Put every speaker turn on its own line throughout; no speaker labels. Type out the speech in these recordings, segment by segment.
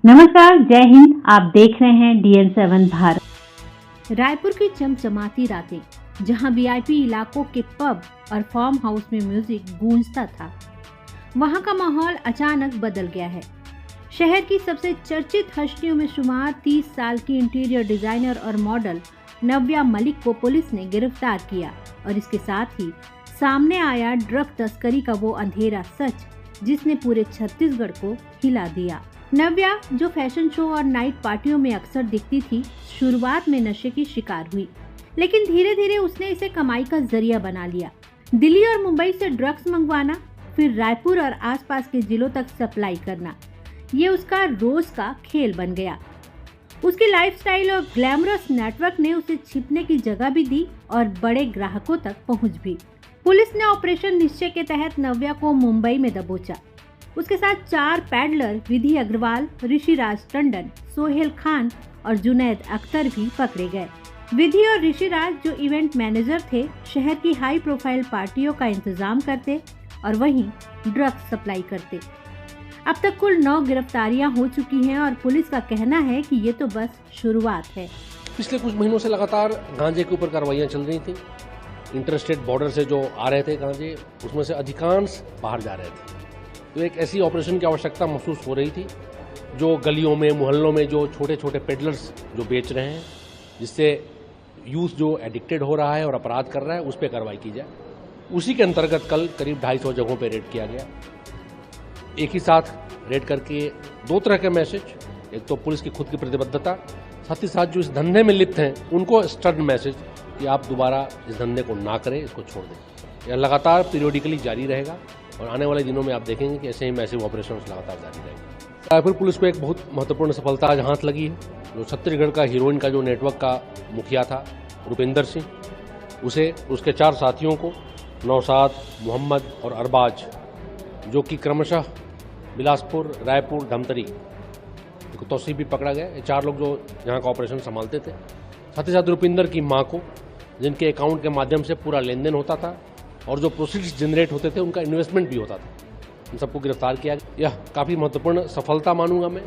नमस्कार, जय हिंद। आप देख रहे हैं DN7 भारत।
रायपुर की चमचमाती रातें, जहां वीआईपी इलाकों के पब और फार्म हाउस में म्यूजिक गूंजता था, वहां का माहौल अचानक बदल गया है। शहर की सबसे चर्चित हस्तियों में शुमार 30 साल की इंटीरियर डिजाइनर और मॉडल नव्या मलिक को पुलिस ने गिरफ्तार किया और इसके साथ ही सामने आया ड्रग तस्करी का वो अंधेरा सच जिसने पूरे छत्तीसगढ़ को हिला दिया। नव्या, जो फैशन शो और नाइट पार्टियों में अक्सर दिखती थी, शुरुआत में नशे की शिकार हुई, लेकिन धीरे धीरे उसने इसे कमाई का जरिया बना लिया। दिल्ली और मुंबई से ड्रग्स मंगवाना, फिर रायपुर और आसपास के जिलों तक सप्लाई करना, ये उसका रोज का खेल बन गया। उसकी लाइफस्टाइल और ग्लैमरस नेटवर्क ने उसे छिपने की जगह भी दी और बड़े ग्राहकों तक पहुंच भी। पुलिस ने ऑपरेशन निश्चय के तहत नव्या को मुंबई में दबोचा। उसके साथ 4 पैडलर विधि अग्रवाल, ऋषिराज टंडन, सोहेल खान और जुनैद अख्तर भी पकड़े गए। विधि और ऋषिराज, जो इवेंट मैनेजर थे, शहर की हाई प्रोफाइल पार्टियों का इंतजाम करते और वहीं ड्रग्स सप्लाई करते। अब तक कुल 9 गिरफ्तारियां हो चुकी हैं और पुलिस का कहना है कि ये तो बस शुरुआत है।
पिछले कुछ महीनों से लगातार गांजे के ऊपर कार्रवाइयां चल रही थी। इंटरस्टेट बॉर्डर से जो आ रहे थे गांजे, उसमें से अधिकांश बाहर जा रहे थे। तो एक ऐसी ऑपरेशन की आवश्यकता महसूस हो रही थी जो गलियों में, मोहल्लों में जो छोटे छोटे पेडलर्स जो बेच रहे हैं, जिससे यूथ जो एडिक्टेड हो रहा है और अपराध कर रहा है, उस पर कार्रवाई की जाए। उसी के अंतर्गत कल करीब 250 जगहों पर रेड किया गया। एक ही साथ रेड करके 2 तरह के मैसेज, एक तो पुलिस की खुद की प्रतिबद्धता, साथ ही साथ जो इस धंधे में लिप्त हैं उनको स्टर्न मैसेज कि आप दोबारा इस धंधे को ना करें, इसको छोड़ दें। यह लगातार पीरियोडिकली जारी रहेगा और आने वाले दिनों में आप देखेंगे कि ऐसे ही मैसिव ऑपरेशन लगातार जारी रहेंगे। रायपुर पुलिस को एक बहुत महत्वपूर्ण सफलता आज हाथ लगी है। जो छत्तीसगढ़ का हीरोइन का जो नेटवर्क का मुखिया था, रुपिंदर सिंह, उसे, उसके 4 साथियों को, नौशाद, मोहम्मद और अरबाज, जो कि क्रमशः बिलासपुर, रायपुर, धमतरी, तौसीफ भी पकड़ा गया। ये 4 लोग जो यहाँ का ऑपरेशन संभालते थे। साथ ही साथ रुपिंदर की माँ को, जिनके अकाउंट के माध्यम से पूरा लेन देन होता था और जो प्रोसीड्स जनरेट होते थे उनका इन्वेस्टमेंट भी होता था, उन सबको गिरफ्तार किया। यह काफ़ी महत्वपूर्ण सफलता मानूंगा मैं,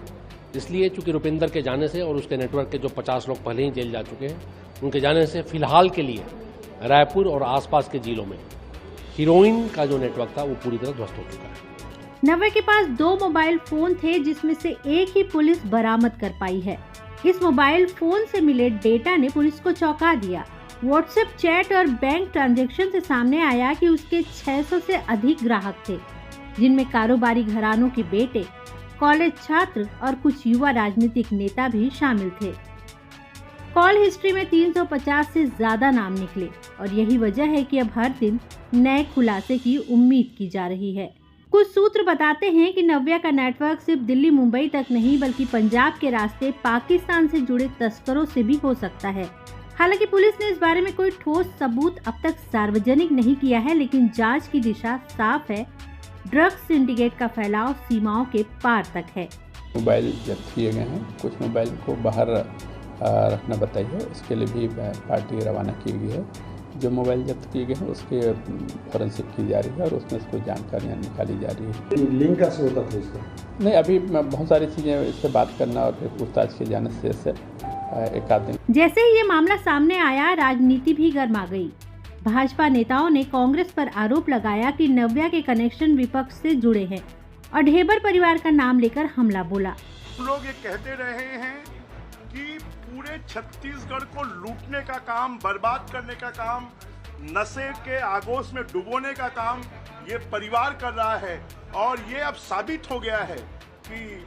इसलिए चूंकि रुपिंदर के जाने से और उसके नेटवर्क के जो 50 लोग पहले ही जेल जा चुके हैं, उनके जाने से फिलहाल के लिए रायपुर और आसपास के जिलों में हीरोइन का जो नेटवर्क था वो पूरी तरह ध्वस्त हो चुका है।
नव्या के पास 2 मोबाइल फोन थे, जिसमें से एक ही पुलिस बरामद कर पाई है। इस मोबाइल फोन से मिले डेटा ने पुलिस को चौंका दिया। व्हाट्सएप चैट और बैंक ट्रांजैक्शन से सामने आया कि उसके 600 से अधिक ग्राहक थे, जिनमें कारोबारी घरानों के बेटे, कॉलेज छात्र और कुछ युवा राजनीतिक नेता भी शामिल थे। कॉल हिस्ट्री में 350 से ज्यादा नाम निकले और यही वजह है कि अब हर दिन नए खुलासे की उम्मीद की जा रही है। कुछ सूत्र बताते हैं कि नव्या का नेटवर्क सिर्फ दिल्ली मुंबई तक नहीं, बल्कि पंजाब के रास्ते पाकिस्तान से जुड़े तस्करों से भी हो सकता है। हालांकि पुलिस ने इस बारे में कोई ठोस सबूत अब तक सार्वजनिक नहीं किया है, लेकिन जांच की दिशा साफ है। ड्रग्स सिंडिकेट का फैलाव सीमाओं के पार तक है।
मोबाइल जब्त किए गए हैं, कुछ मोबाइल को बाहर रखना बताइए, इसके लिए भी पार्टी रवाना की गई है। जो मोबाइल जब्त किए गए हैं उसके फॉरेंसिक की जा रही है और उसमें से जानकारियाँ निकाली जा रही है।
लिंक कैसे होता था इसका?
नहीं, अभी बहुत सारी चीज़ें, इससे बात करना और फिर पूछताछ किए जाने से एक आध दिन।
जैसे ही ये मामला सामने आया, राजनीति भी गर्मा गई। भाजपा नेताओं ने कांग्रेस पर आरोप लगाया कि नव्या के कनेक्शन विपक्ष से जुड़े हैं और ढेबर परिवार का नाम लेकर हमला बोला।
लोग ये कहते रहे हैं कि पूरे छत्तीसगढ़ को लूटने का काम, बर्बाद करने का काम, नशे के आगोश में डुबोने का काम ये परिवार कर रहा है और ये अब साबित हो गया है कि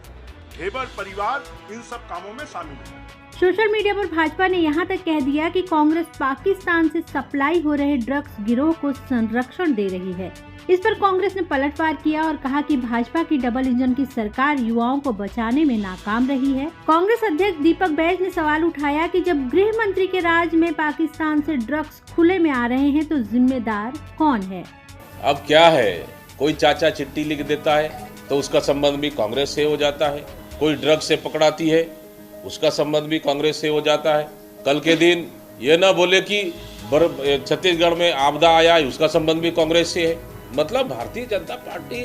ढेबर परिवार इन सब कामों में शामिल है।
सोशल मीडिया पर भाजपा ने यहाँ तक कह दिया कि कांग्रेस पाकिस्तान से सप्लाई हो रहे ड्रग्स गिरोह को संरक्षण दे रही है। इस पर कांग्रेस ने पलटवार किया और कहा कि भाजपा की डबल इंजन की सरकार युवाओं को बचाने में नाकाम रही है। कांग्रेस अध्यक्ष दीपक बैज ने सवाल उठाया कि जब गृह मंत्री के राज में पाकिस्तान से ड्रग्स खुले में आ रहे हैं तो जिम्मेदार कौन है?
अब क्या है, कोई चाचा चिट्ठी लिख देता है तो उसका संबंध भी कांग्रेस से हो जाता है, कोई ड्रग्स से पकड़ाती है उसका संबंध भी कांग्रेस से हो जाता है। कल के दिन ये ना बोले कि छत्तीसगढ़ में आपदा आया, उसका संबंध भी कांग्रेस से है। मतलब भारतीय जनता पार्टी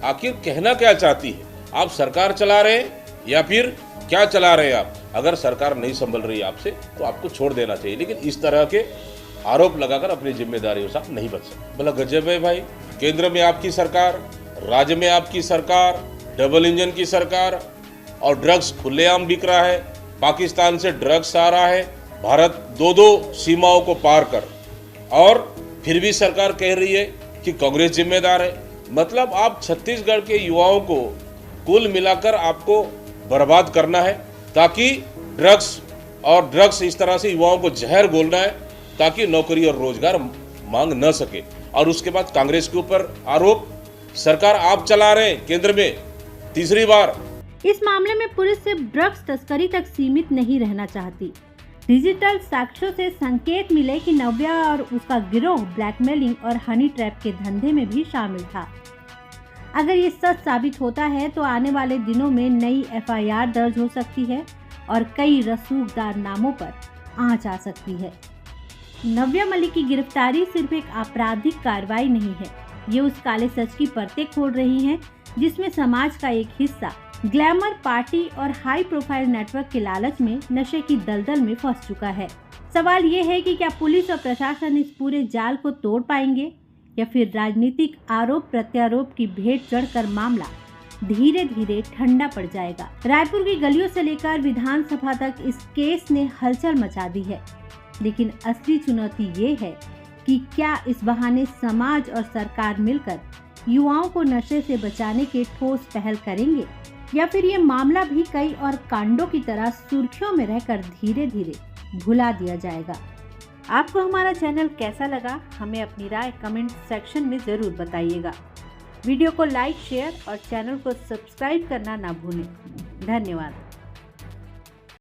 आखिर कहना क्या चाहती है? आप सरकार चला रहे हैं या फिर क्या चला रहे हैं आप? अगर सरकार नहीं संभल रही है आपसे तो आपको छोड़ देना चाहिए, लेकिन इस तरह के आरोप लगाकर अपनी जिम्मेदारियों से आप नहीं बच सकते। भला गजब है भाई, केंद्र में आपकी सरकार, राज्य में आपकी सरकार, डबल इंजन की सरकार, और ड्रग्स खुलेआम बिक रहा है, पाकिस्तान से ड्रग्स आ रहा है, भारत दो सीमाओं को पार कर, और फिर भी सरकार कह रही है कि कांग्रेस जिम्मेदार है। मतलब आप छत्तीसगढ़ के युवाओं को कुल मिलाकर आपको बर्बाद करना है, ताकि ड्रग्स इस तरह से युवाओं को जहर घोलना है ताकि नौकरी और रोजगार मांग न सके। और उसके बाद कांग्रेस के ऊपर आरोप, सरकार आप चला रहे हैं केंद्र में तीसरी बार।
इस मामले में पुलिस सिर्फ ड्रग्स तस्करी तक सीमित नहीं रहना चाहती। डिजिटल साक्ष्यों से संकेत मिले कि नव्या और उसका गिरोह ब्लैकमेलिंग और हनी ट्रैप के धंधे में भी शामिल था। अगर ये सच साबित होता है तो आने वाले दिनों में नई FIR दर्ज हो सकती है और कई रसूखदार नामों पर आंच आ सकती है। नव्या मलिक की गिरफ्तारी सिर्फ एक आपराधिक कार्रवाई नहीं है, ये उस काले सच की परतें खोल रही हैं जिसमें समाज का एक हिस्सा ग्लैमर, पार्टी और हाई प्रोफाइल नेटवर्क के लालच में नशे की दलदल में फंस चुका है। सवाल ये है कि क्या पुलिस और प्रशासन इस पूरे जाल को तोड़ पाएंगे या फिर राजनीतिक आरोप प्रत्यारोप की भेंट चढ़कर मामला धीरे धीरे ठंडा पड़ जाएगा। रायपुर की गलियों से लेकर विधानसभा तक इस केस ने हलचल मचा दी है, लेकिन असली चुनौती ये है कि क्या इस बहाने समाज और सरकार मिलकर युवाओं को नशे से बचाने के ठोस पहल करेंगे या फिर ये मामला भी कई और कांडों की तरह सुर्खियों में रहकर धीरे धीरे भुला दिया जाएगा। आपको हमारा चैनल कैसा लगा, हमें अपनी राय कमेंट सेक्शन में ज़रूर बताइएगा। वीडियो को लाइक, शेयर और चैनल को सब्सक्राइब करना ना भूलें। धन्यवाद।